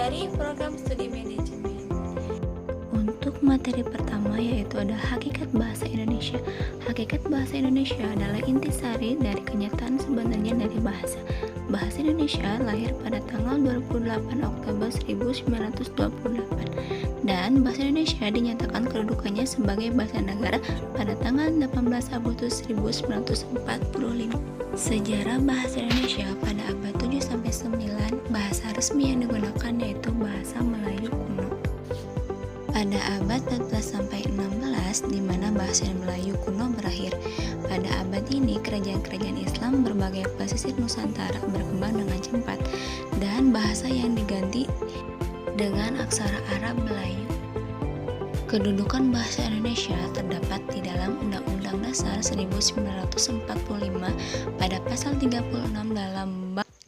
dari program studi manajemen. Untuk materi pertama yaitu ada hakikat bahasa Indonesia. Hakikat bahasa Indonesia adalah intisari dari kenyataan sebenarnya dari bahasa. Bahasa Indonesia lahir pada tanggal 28 Oktober 1928 dan bahasa Indonesia dinyatakan kedudukannya sebagai bahasa negara pada tanggal 18 Agustus 1945. Sejarah bahasa Indonesia pada abad 7-9, bahasa resmi yang digunakan yaitu bahasa Melayu kuno. Pada abad 14-16, di mana bahasa Melayu kuno berakhir. Pada abad ini, kerajaan-kerajaan Islam berbagai pesisir Nusantara berkembang dengan cepat, dan bahasa yang diganti dengan aksara Arab Melayu. Kedudukan bahasa Indonesia terdapat di dalam Undang-Undang Dasar 1945 pada pasal 36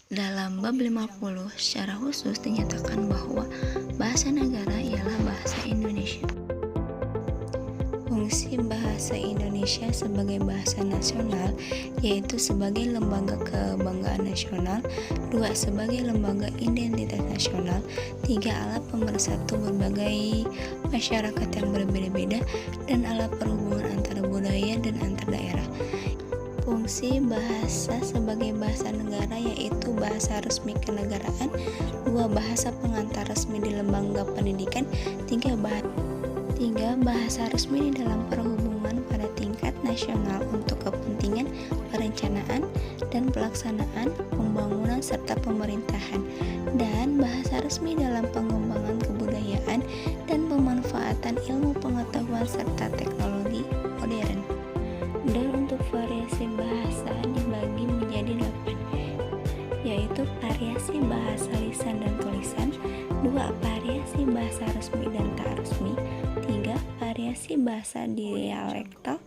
dalam bab 50 secara khusus dinyatakan bahwa bahasa negara ialah bahasa Indonesia. Fungsi bahasa Indonesia sebagai bahasa nasional yaitu sebagai lembaga kebanggaan nasional, 2 sebagai lembaga identitas nasional, 3 alat pemersatu berbagai masyarakat yang berbeda-beda dan alat perhubungan antara budaya dan antar daerah. Fungsi bahasa sebagai bahasa negara yaitu bahasa resmi kenegaraan, 2 bahasa pengantar resmi di lembaga pendidikan, 3 bahasa resmi di dalam perhubungan pada tingkat nasional untuk kepentingan perencanaan dan pelaksanaan pembangunan serta pemerintahan, dan bahasa resmi dalam pengembangan kebudayaan dan pemanfaatan ilmu pengetahuan serta teknologi modern. Dan untuk variasi bahasa dibagi menjadi 8, yaitu variasi bahasa lisan dan tulisan, 2 variasi bahasa resmi dan tak resmi, 3 variasi bahasa dialektal,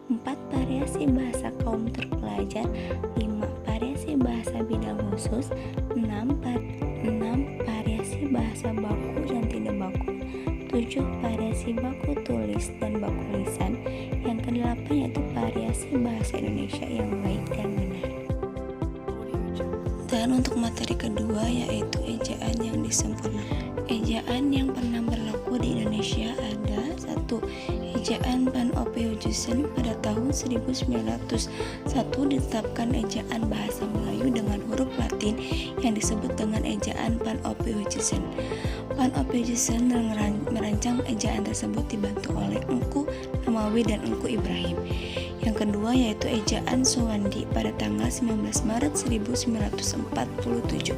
4 variasi bahasa kaum terpelajar, 5 variasi bahasa bidang khusus, 6 variasi bahasa baku dan tidak baku, 7 variasi baku tulis dan baku lisan, yang ke-8 yaitu variasi bahasa Indonesia yang baik dan benar. Dan untuk materi kedua yaitu ejaan yang disempurnakan. Ejaan yang pernah berlaku di Indonesia ada 1. Ejaan Pan-Ophiuchus pada tahun 1901 ditetapkan ejaan bahasa Melayu dengan huruf Latin yang disebut dengan ejaan Pan-Ophiuchus. Pan-Ophiuchus merancang ejaan tersebut dibantu oleh Engku Namawi dan Engku Ibrahim. Yang kedua yaitu ejaan Suwandi pada tanggal 19 Maret 1947.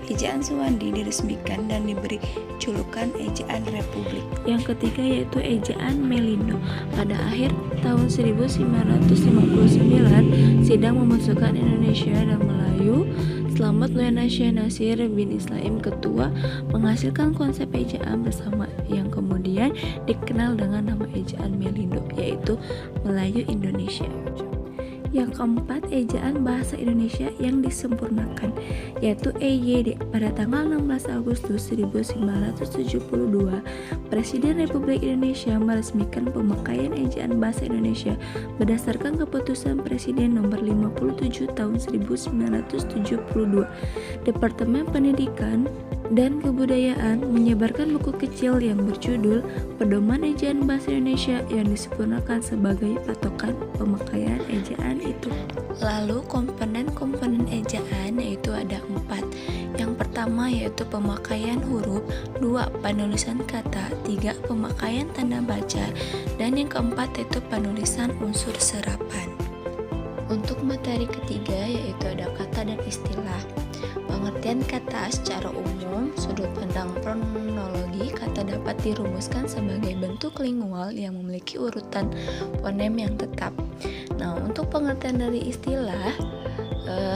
Ejaan Suwandi diresmikan dan diberi julukan Ejaan Republik. Yang ketiga yaitu Ejaan Melindo. Pada akhir tahun 1959, sidang memasukkan Indonesia dan Melayu Selamat Luena Syekh Nasir bin Islam Ketua menghasilkan konsep ejaan bersama yang kemudian dikenal dengan nama Ejaan Melindo, yaitu Melayu Indonesia. Yang keempat, ejaan bahasa Indonesia yang disempurnakan, yaitu EYD. Pada tanggal 16 Agustus 1972, Presiden Republik Indonesia meresmikan pemakaian ejaan bahasa Indonesia berdasarkan keputusan Presiden nomor 57 tahun 1972. Departemen Pendidikan dan Kebudayaan menyebarkan buku kecil yang berjudul Pedoman Ejaan Bahasa Indonesia yang disempurnakan sebagai patokan pemakaian ejaan itu. Lalu komponen-komponen ejaan yaitu ada 4. Yang pertama yaitu pemakaian huruf, 2 penulisan kata, 3 pemakaian tanda baca, dan yang keempat yaitu penulisan unsur serapan. Untuk materi ketiga yaitu ada kata dan istilah. Pengertian kata secara umum, sudut pandang fonologi, kata dapat dirumuskan sebagai bentuk lingual yang memiliki urutan fonem yang tetap. Nah, untuk pengertian dari istilah,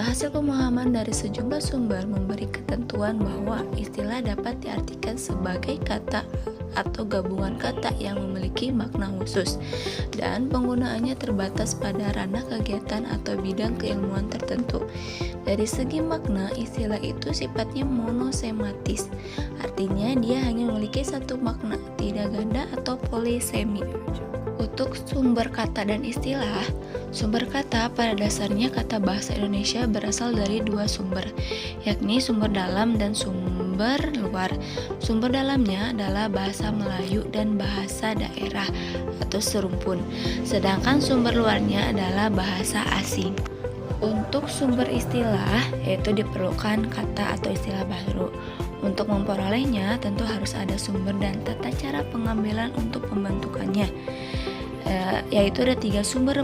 hasil pemahaman dari sejumlah sumber memberi ketentuan bahwa istilah dapat diartikan sebagai kata atau gabungan kata yang memiliki makna khusus dan penggunaannya terbatas pada ranah kegiatan atau bidang keilmuan tertentu. Dari segi makna, istilah itu sifatnya monosematis, artinya dia hanya memiliki satu makna, tidak ganda atau polisemi. Untuk sumber kata dan istilah, sumber kata pada dasarnya kata bahasa Indonesia berasal dari 2 sumber, yakni sumber dalam dan sumber sumber luar. Sumber dalamnya adalah bahasa Melayu dan bahasa daerah atau serumpun. Sedangkan sumber luarnya adalah bahasa asing. Untuk sumber istilah, yaitu diperlukan kata atau istilah baru. Untuk memperolehnya, tentu harus ada sumber dan tata cara pengambilan untuk pembentukannya. Yaitu ada tiga sumber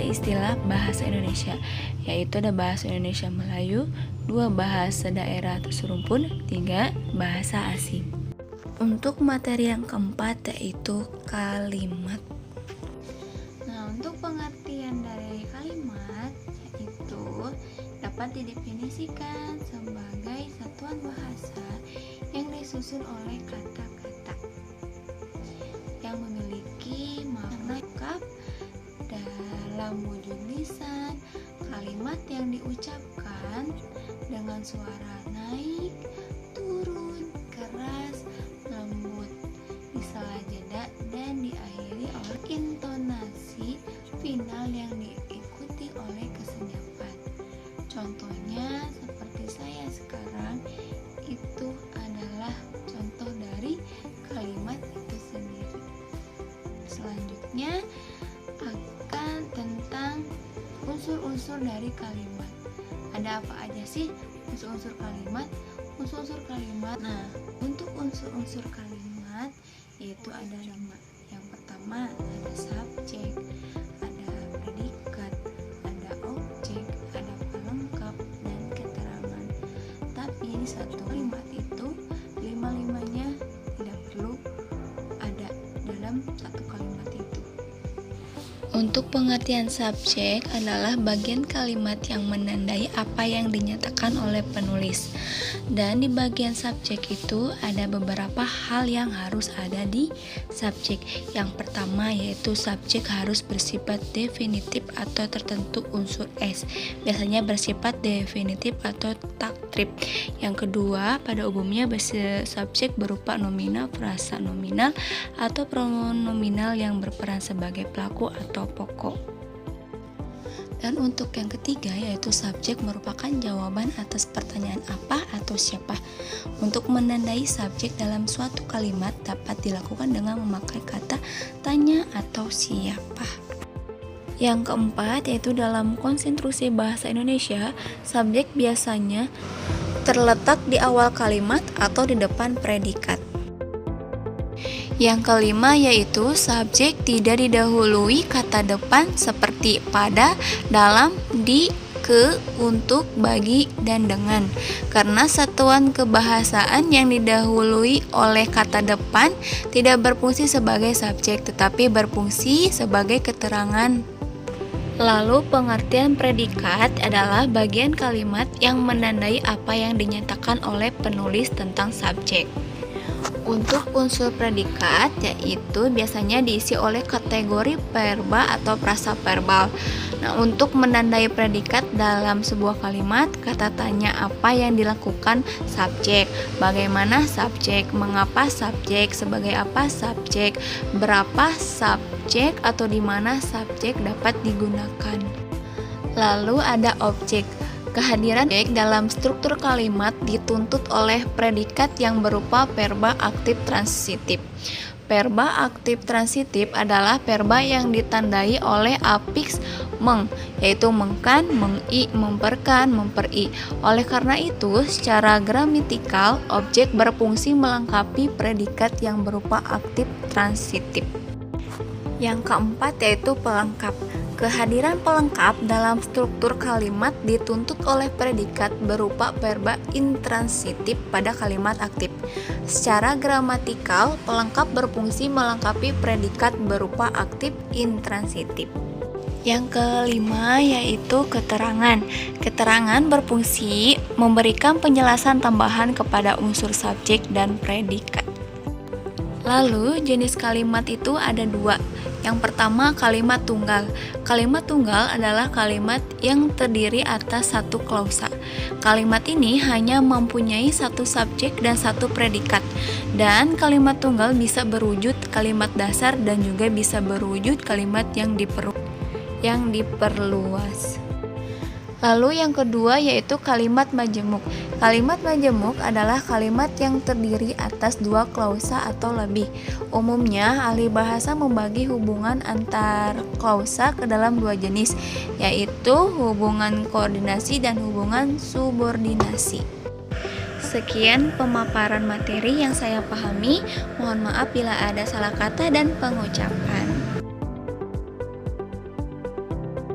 istilah bahasa Indonesia, yaitu ada bahasa Indonesia Melayu, 2 bahasa daerah atau serumpun, 3 bahasa asing. Untuk materi yang keempat yaitu kalimat. Nah, untuk pengertian dari kalimat yaitu dapat didefinisikan sebagai satuan bahasa yang disusun oleh kata-kata yang memiliki makna lengkap dalam wujud lisan. Kalimat yang diucapkan dengan suara naik, turun, keras, lembut, disela jeda, dan diakhiri oleh intonasi final yang diikuti oleh kesenyapan. Contohnya seperti saya sekarang, itu adalah contoh dari kalimat itu sendiri. Selanjutnya akan tentang unsur-unsur dari kalimat. Ada apa aja sih unsur-unsur kalimat? Unsur-unsur kalimat. Nah, untuk unsur-unsur kalimat yaitu ada nama. Yang pertama ada subjek, ada predikat, ada objek, ada pelengkap dan keterangan. Tapi di satu kalimat itu lima-limanya tidak perlu ada dalam satu kalimat itu. Untuk pengertian subjek adalah bagian kalimat yang menandai apa yang dinyatakan oleh penulis. Dan di bagian subjek itu ada beberapa hal yang harus ada di subjek. Yang pertama yaitu subjek harus bersifat definitif atau tertentu unsur S. Biasanya bersifat definitif atau taktrib. Yang kedua, pada umumnya subjek berupa nominal, frasa nominal, atau pronominal yang berperan sebagai pelaku atau pokok. Dan untuk yang ketiga yaitu subjek merupakan jawaban atas pertanyaan apa atau siapa. Untuk menandai subjek dalam suatu kalimat dapat dilakukan dengan memakai kata tanya atau siapa. Yang keempat yaitu dalam konstruksi bahasa Indonesia, subjek biasanya terletak di awal kalimat atau di depan predikat. Yang kelima yaitu subjek tidak didahului kata depan seperti pada, dalam, di, ke, untuk, bagi, dan dengan. Karena satuan kebahasaan yang didahului oleh kata depan tidak berfungsi sebagai subjek tetapi berfungsi sebagai keterangan. Lalu pengertian predikat adalah bagian kalimat yang menandai apa yang dinyatakan oleh penulis tentang subjek. Untuk unsur predikat yaitu biasanya diisi oleh kategori verba atau prasa verbal. Nah, untuk menandai predikat dalam sebuah kalimat, kata tanya apa yang dilakukan subjek, bagaimana subjek, mengapa subjek, sebagai apa subjek, berapa subjek atau di mana subjek dapat digunakan. Lalu ada objek. Kehadiran objek dalam struktur kalimat dituntut oleh predikat yang berupa verba aktif transitif. Verba aktif transitif adalah verba yang ditandai oleh afiks meng, yaitu mengkan, mengi, memperkan, memperi. Oleh karena itu, secara gramatikal, objek berfungsi melengkapi predikat yang berupa aktif transitif. Yang keempat yaitu pelengkap. Kehadiran pelengkap dalam struktur kalimat dituntut oleh predikat berupa verba intransitif pada kalimat aktif. Secara gramatikal, pelengkap berfungsi melengkapi predikat berupa aktif intransitif. Yang kelima yaitu keterangan. Keterangan berfungsi memberikan penjelasan tambahan kepada unsur subjek dan predikat. Lalu jenis kalimat itu ada 2. Yang pertama kalimat tunggal. Kalimat tunggal adalah kalimat yang terdiri atas satu klausa. Kalimat ini hanya mempunyai satu subjek dan satu predikat. Dan kalimat tunggal bisa berwujud kalimat dasar dan juga bisa berwujud kalimat yang diperluas. Lalu yang kedua yaitu kalimat majemuk. Kalimat majemuk adalah kalimat yang terdiri atas dua klausa atau lebih. Umumnya ahli bahasa membagi hubungan antar klausa ke dalam dua jenis, yaitu hubungan koordinasi dan hubungan subordinasi. Sekian pemaparan materi yang saya pahami. Mohon maaf bila ada salah kata dan pengucapan.